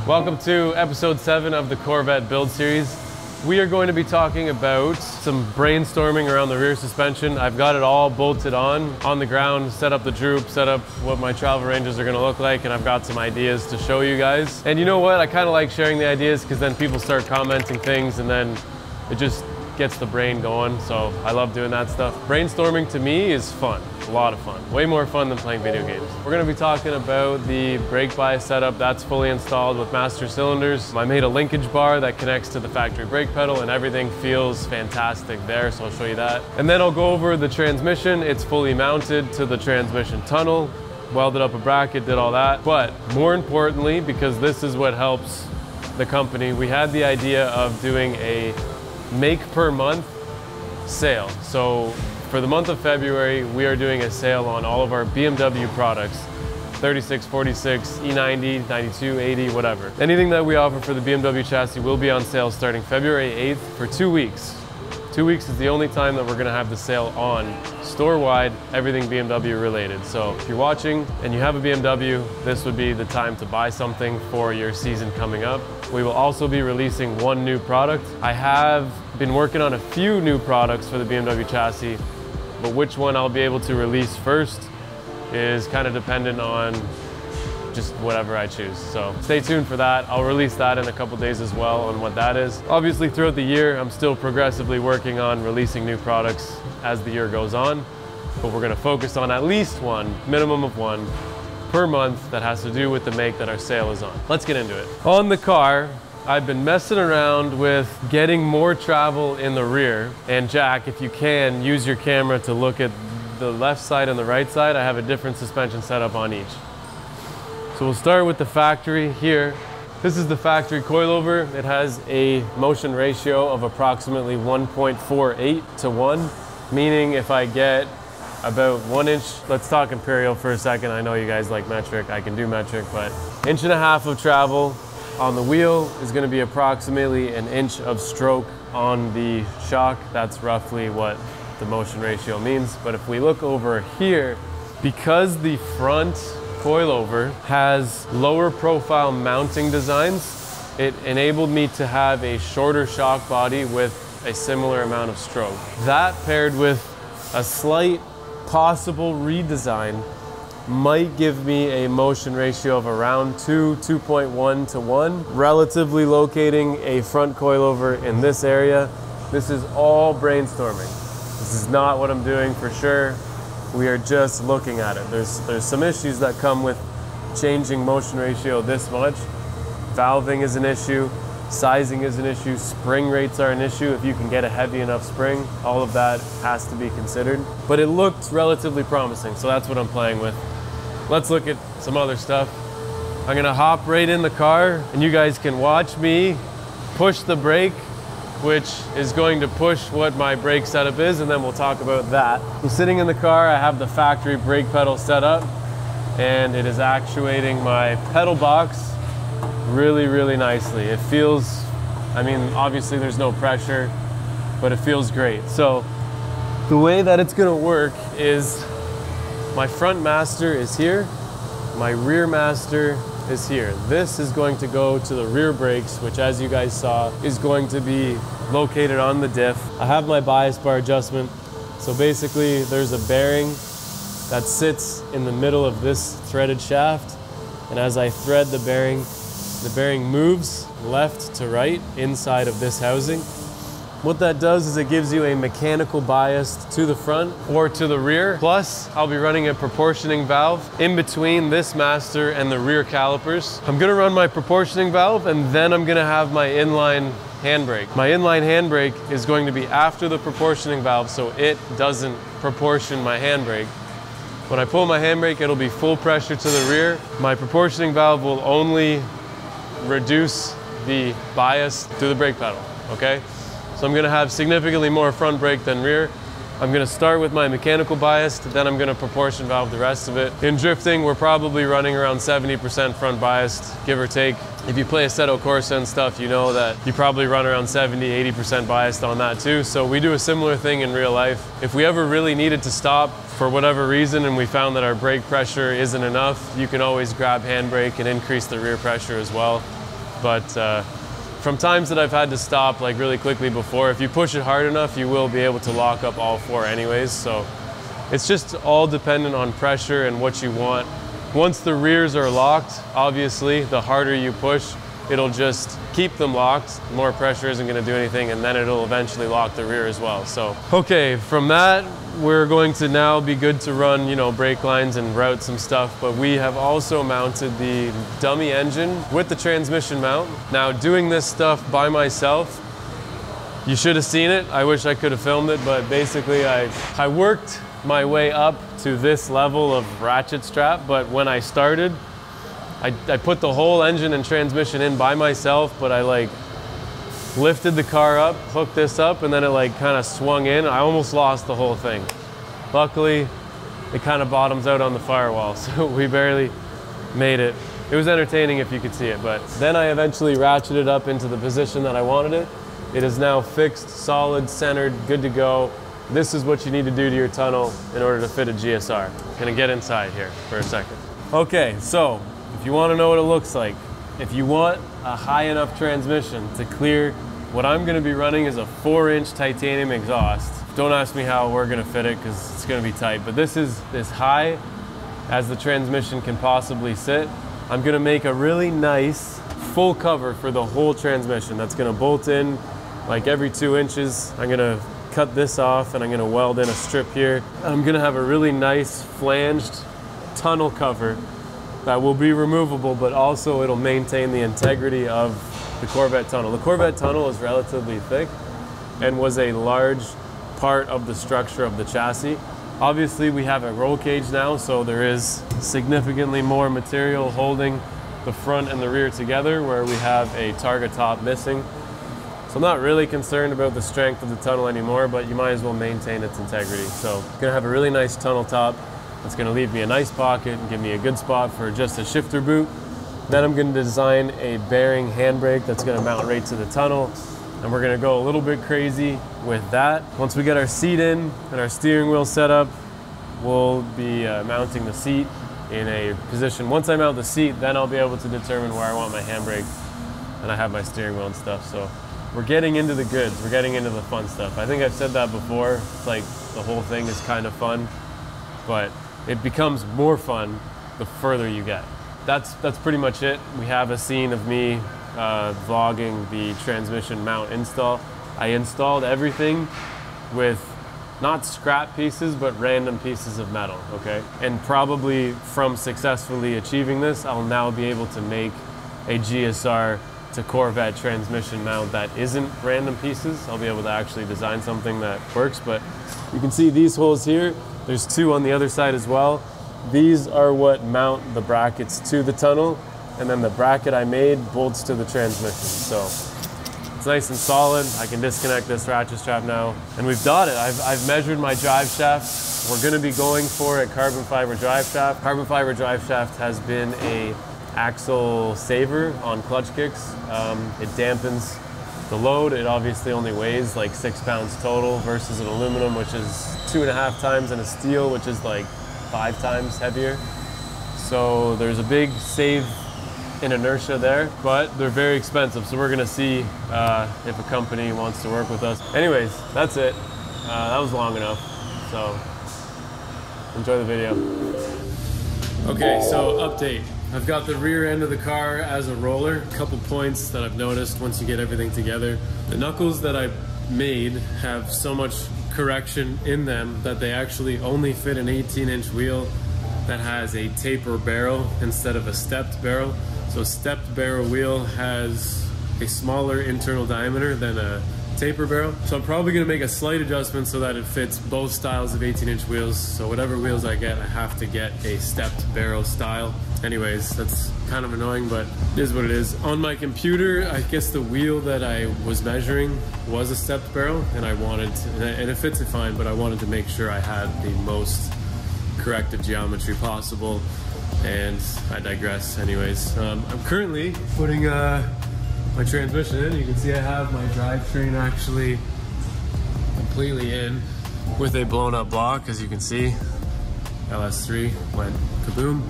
Welcome to episode 7 of the Corvette build series. We are going to be talking about some brainstorming around the rear suspension. I've got it all bolted on the ground, set up the droop, set up what my travel ranges are going to look like, and I've got some ideas to show you guys. And you know what? I kind of like sharing the ideas because then people start commenting things and then it just gets the brain going. So I love doing that stuff. Brainstorming to me is fun, a lot of fun. Way more fun than playing video games. We're gonna be talking about the brake bias setup that's fully installed with master cylinders. I made a linkage bar that connects to the factory brake pedal and everything feels fantastic there, so I'll show you that. And then I'll go over the transmission. It's fully mounted to the transmission tunnel, welded up a bracket, did all that. But more importantly, because this is what helps the company, we had the idea of doing a make per month sale. So for the month of February, we are doing a sale on all of our BMW products, 36, 46, E90, 92, 80, whatever. Anything that we offer for the BMW chassis will be on sale starting February 8th for 2 weeks. 2 weeks is the only time that we're gonna have the sale on store-wide, everything BMW related. So if you're watching and you have a BMW, this would be the time to buy something for your season coming up. We will also be releasing one new product. I have been working on a few new products for the BMW chassis, but which one I'll be able to release first is kind of dependent on just whatever I choose. So stay tuned for that. I'll release that in a couple days as well on what that is. Obviously throughout the year, I'm still progressively working on releasing new products as the year goes on, but we're gonna focus on at least one, minimum of one, per month that has to do with the make that our sale is on. Let's get into it. On the car, I've been messing around with getting more travel in the rear. And Jack, if you can, use your camera to look at the left side and the right side. I have a different suspension setup on each. So we'll start with the factory here. This is the factory coilover. It has a motion ratio of approximately 1.48 to 1, meaning if I get about 1 inch, let's talk imperial for a second. I know you guys like metric, I can do metric, but 1.5 inches of travel on the wheel is gonna be approximately 1 inch of stroke on the shock. That's roughly what the motion ratio means. But if we look over here, because the front coilover has lower profile mounting designs, it enabled me to have a shorter shock body with a similar amount of stroke. That paired with a slight possible redesign might give me a motion ratio of around 2.1 to 1. Relatively locating a front coilover in this area. This is all brainstorming. This is not what I'm doing for sure. We are just looking at it. There's some issues that come with changing motion ratio this much. Valving is an issue, sizing is an issue, spring rates are an issue. If you can get a heavy enough spring, all of that has to be considered. But it looked relatively promising, so that's what I'm playing with. Let's look at some other stuff. I'm gonna hop right in the car and you guys can watch me push the brake, which is going to push what my brake setup is, and then we'll talk about that. I'm sitting in the car, I have the factory brake pedal set up, and it is actuating my pedal box really, really nicely. It feels, I mean, obviously there's no pressure, but it feels great. So the way that it's gonna work is my front master is here, my rear master is here. This is going to go to the rear brakes, which as you guys saw, is going to be located on the diff. I have my bias bar adjustment. So basically there's a bearing that sits in the middle of this threaded shaft. And as I thread the bearing moves left to right inside of this housing. What that does is it gives you a mechanical bias to the front or to the rear. Plus, I'll be running a proportioning valve in between this master and the rear calipers. I'm gonna run my proportioning valve and then I'm gonna have my inline handbrake. My inline handbrake is going to be after the proportioning valve so it doesn't proportion my handbrake. When I pull my handbrake, it'll be full pressure to the rear. My proportioning valve will only reduce the bias to the brake pedal, okay? So I'm gonna have significantly more front brake than rear. I'm gonna start with my mechanical bias, then I'm gonna proportion valve the rest of it. In drifting, we're probably running around 70% front biased, give or take. If you play Assetto Corsa and stuff, you know that you probably run around 70, 80% biased on that too. So we do a similar thing in real life. If we ever really needed to stop for whatever reason and we found that our brake pressure isn't enough, you can always grab handbrake and increase the rear pressure as well. But from times that I've had to stop like really quickly before, if you push it hard enough, you will be able to lock up all four anyways. So it's just all dependent on pressure and what you want. Once the rears are locked, obviously, the harder you push, it'll just keep them locked. More pressure isn't going to do anything, and then it'll eventually lock the rear as well. So, okay, from that, we're going to now be good to run, you know, brake lines and route some stuff, but we have also mounted the dummy engine with the transmission mount. Now, doing this stuff by myself, you should have seen it. I wish I could have filmed it, but basically I worked my way up to this level of ratchet strap, but when I started, I put the whole engine and transmission in by myself, but I like lifted the car up, hooked this up, and then it like kind of swung in. I almost lost the whole thing. Luckily, it kind of bottoms out on the firewall, so we barely made it. It was entertaining if you could see it, but then I eventually ratcheted up into the position that I wanted it. It is now fixed, solid, centered, good to go. This is what you need to do to your tunnel in order to fit a GSR. I'm gonna get inside here for a second. Okay, so if you want to know what it looks like, if you want a high enough transmission to clear, what I'm going to be running is a 4-inch titanium exhaust. Don't ask me how we're going to fit it because it's going to be tight, but this is as high as the transmission can possibly sit. I'm going to make a really nice full cover for the whole transmission that's going to bolt in like every 2 inches. I'm going to cut this off and I'm going to weld in a strip here. I'm going to have a really nice flanged tunnel cover that will be removable, but also it'll maintain the integrity of the Corvette tunnel. The Corvette tunnel is relatively thick and was a large part of the structure of the chassis. Obviously, we have a roll cage now, so there is significantly more material holding the front and the rear together, where we have a targa top missing. So I'm not really concerned about the strength of the tunnel anymore, but you might as well maintain its integrity. So I'm gonna have a really nice tunnel top. It's going to leave me a nice pocket and give me a good spot for just a shifter boot. Then I'm going to design a bearing handbrake that's going to mount right to the tunnel. And we're going to go a little bit crazy with that. Once we get our seat in and our steering wheel set up, we'll be mounting the seat in a position. Once I mount the seat, then I'll be able to determine where I want my handbrake, and I have my steering wheel and stuff. So we're getting into the goods. We're getting into the fun stuff. I think I've said that before. It's like the whole thing is kind of fun, but it becomes more fun the further you get. That's pretty much it. We have a scene of me vlogging the transmission mount install. I installed everything with not scrap pieces, but random pieces of metal, okay? And probably from successfully achieving this, I'll now be able to make a GSR to Corvette transmission mount that isn't random pieces. I'll be able to actually design something that works, but you can see these holes here. There's 2 on the other side as well. These are what mount the brackets to the tunnel, and then the bracket I made bolts to the transmission. So it's nice and solid. I can disconnect this ratchet strap now, and we've got it. I've measured my drive shaft. We're gonna be going for a carbon fiber drive shaft. Carbon fiber drive shaft has been a axle saver on clutch kicks. It dampens the load. It obviously only weighs like 6 pounds total versus an aluminum, which is 2.5 times, and a steel, which is like 5 times heavier. So there's a big save in inertia there, but they're very expensive. So we're gonna see if a company wants to work with us. Anyways, that's it. That was long enough. So enjoy the video. Okay, so update. I've got the rear end of the car as a roller. A couple points that I've noticed once you get everything together. The knuckles that I made have so much correction in them that they actually only fit an 18-inch wheel that has a taper barrel instead of a stepped barrel. So a stepped barrel wheel has a smaller internal diameter than a taper barrel. So I'm probably gonna make a slight adjustment so that it fits both styles of 18-inch wheels. So whatever wheels I get, I have to get a stepped barrel style. Anyways, that's kind of annoying, but it is what it is. On my computer, I guess the wheel that I was measuring was a stepped barrel, and I wanted to, and it fits it fine, but I wanted to make sure I had the most corrective geometry possible, and I digress. Anyways, I'm currently putting my transmission in. You can see I have my drivetrain actually completely in with a blown up block. As you can see, LS3 went kaboom.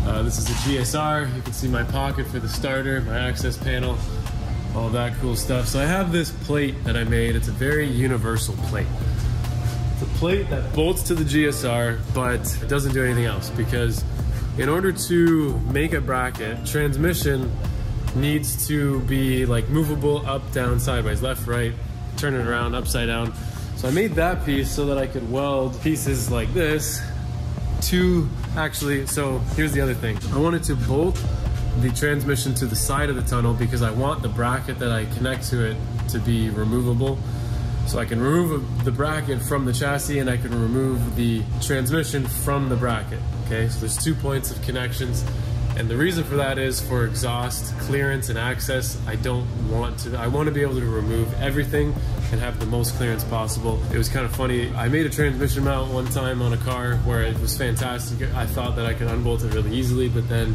This is a GSR. You can see my pocket for the starter, my access panel, all that cool stuff. So I have this plate that I made. It's a very universal plate. It's a plate that bolts to the GSR, but it doesn't do anything else, because in order to make a bracket, transmission needs to be like movable up, down, sideways, left, right, turn it around, upside down. So I made that piece so that I could weld pieces like this to actually, so here's the other thing. I wanted to bolt the transmission to the side of the tunnel because I want the bracket that I connect to it to be removable. So I can remove the bracket from the chassis and I can remove the transmission from the bracket. Okay, so there's 2 points of connections. And the reason for that is for exhaust clearance and access. I want to be able to remove everything and have the most clearance possible. It was kind of funny. I made a transmission mount one time on a car where it was fantastic. I thought that I could unbolt it really easily, but then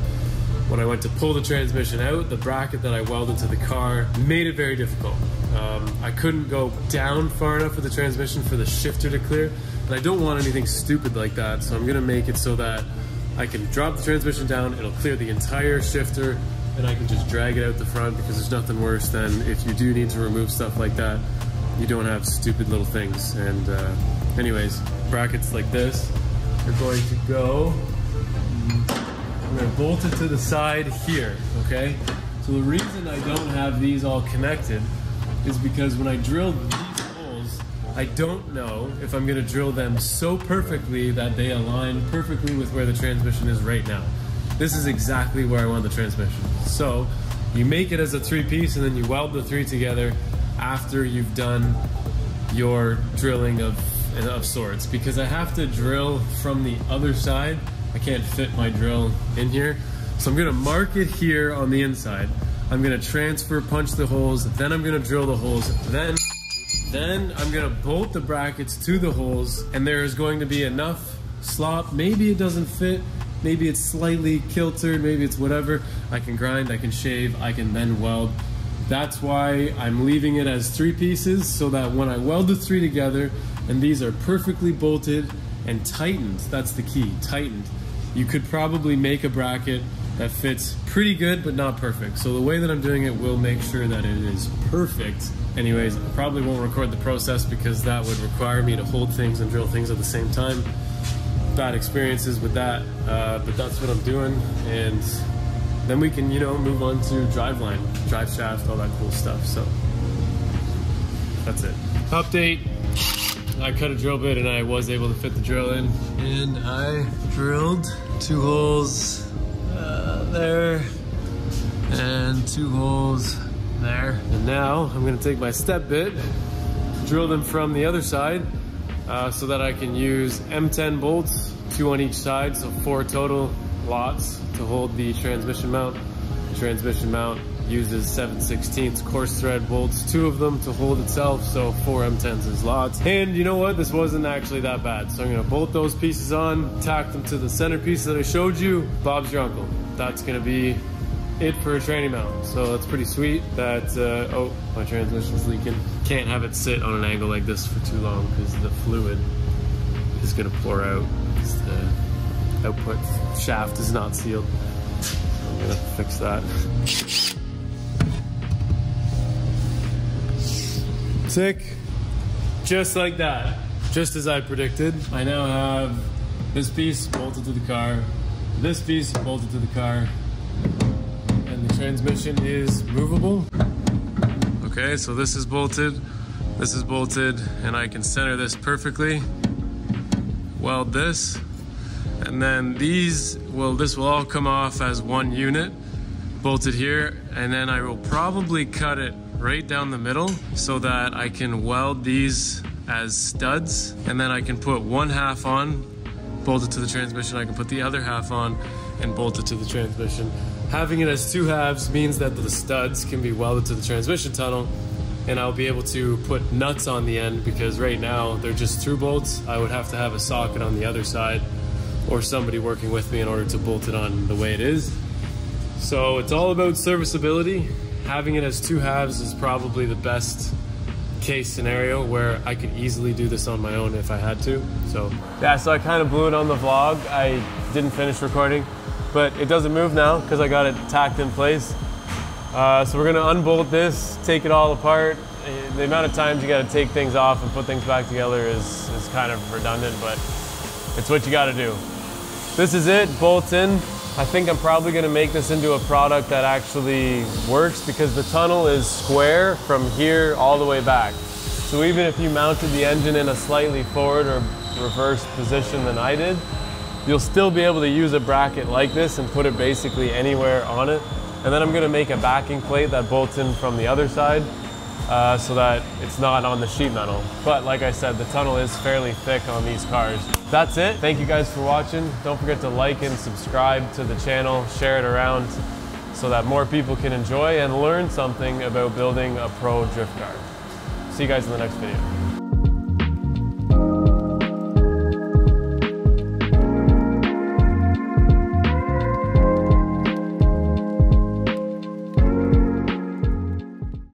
when I went to pull the transmission out, the bracket that I welded to the car made it very difficult. I couldn't go down far enough with the transmission for the shifter to clear, and I don't want anything stupid like that, so I'm gonna make it so that I can drop the transmission down, it'll clear the entire shifter, and I can just drag it out the front, because there's nothing worse than if you do need to remove stuff like that, you don't have stupid little things. And anyways, brackets like this are going to go, I'm gonna bolt it to the side here, okay? So the reason I don't have these all connected is because when I drill these holes, I don't know if I'm gonna drill them so perfectly that they align perfectly with where the transmission is right now. This is exactly where I want the transmission. So you make it as a 3-piece and then you weld the 3 together after you've done your drilling of sorts, because I have to drill from the other side. I can't fit my drill in here. So I'm gonna mark it here on the inside. I'm gonna transfer punch the holes, then I'm gonna drill the holes, then I'm gonna bolt the brackets to the holes, and there is going to be enough slop. Maybe it doesn't fit, maybe it's slightly kiltered, maybe it's whatever. I can grind, I can shave, I can then weld. That's why I'm leaving it as 3 pieces, so that when I weld the 3 together, and these are perfectly bolted and tightened, that's the key, tightened. You could probably make a bracket that fits pretty good, but not perfect. So the way that I'm doing it will make sure that it is perfect. Anyways, I probably won't record the process because that would require me to hold things and drill things at the same time. Bad experiences with that, but that's what I'm doing. And then we can, you know, move on to driveline, drive shaft, all that cool stuff. So that's it. Update. I cut a drill bit and I was able to fit the drill in. And I drilled 2 holes there and 2 holes there. And now I'm gonna take my step bit, drill them from the other side so that I can use M10 bolts, 2 on each side, so 4 total lots to hold the transmission mount. The transmission mount uses 7/16 coarse thread bolts, 2 of them to hold itself, so 4 M10s is lots. And you know what, this wasn't actually that bad. So I'm gonna bolt those pieces on, tack them to the centerpiece that I showed you. Bob's your uncle. That's gonna be it for a tranny mount. So that's pretty sweet. That, oh, my transmission's leaking. Can't have it sit on an angle like this for too long because the fluid is gonna pour out because the output shaft is not sealed. I'm gonna fix that. Sick. Just like that. Just as I predicted. I now have this piece bolted to the car, this piece bolted to the car, and the transmission is movable. Okay, so this is bolted, and I can center this perfectly. Weld this, and then this will all come off as one unit, bolted here, and then I will probably cut it right down the middle so that I can weld these as studs, and then I can put 1/2 on, bolt it to the transmission. I can put the other half on and bolt it to the transmission. Having it as 2 halves means that the studs can be welded to the transmission tunnel, and I'll be able to put nuts on the end, because right now they're just through bolts. I would have to have a socket on the other side or somebody working with me in order to bolt it on the way it is. So it's all about serviceability. Having it as 2 halves is probably the best case scenario, where I could easily do this on my own if I had to. So yeah, so I kind of blew it on the vlog. I didn't finish recording, but it doesn't move now because I got it tacked in place. So we're gonna unbolt this, take it all apart. The amount of times you gotta take things off and put things back together is kind of redundant, but it's what you gotta do. This is it, bolts in. I think I'm probably gonna make this into a product that actually works because the tunnel is square from here all the way back. So even if you mounted the engine in a slightly forward or reverse position than I did, you'll still be able to use a bracket like this and put it basically anywhere on it. And then I'm gonna make a backing plate that bolts in from the other side so that it's not on the sheet metal. But like I said, the tunnel is fairly thick on these cars. That's it. Thank you guys for watching. Don't forget to like and subscribe to the channel, share it around so that more people can enjoy and learn something about building a pro drift car. See you guys in the next video.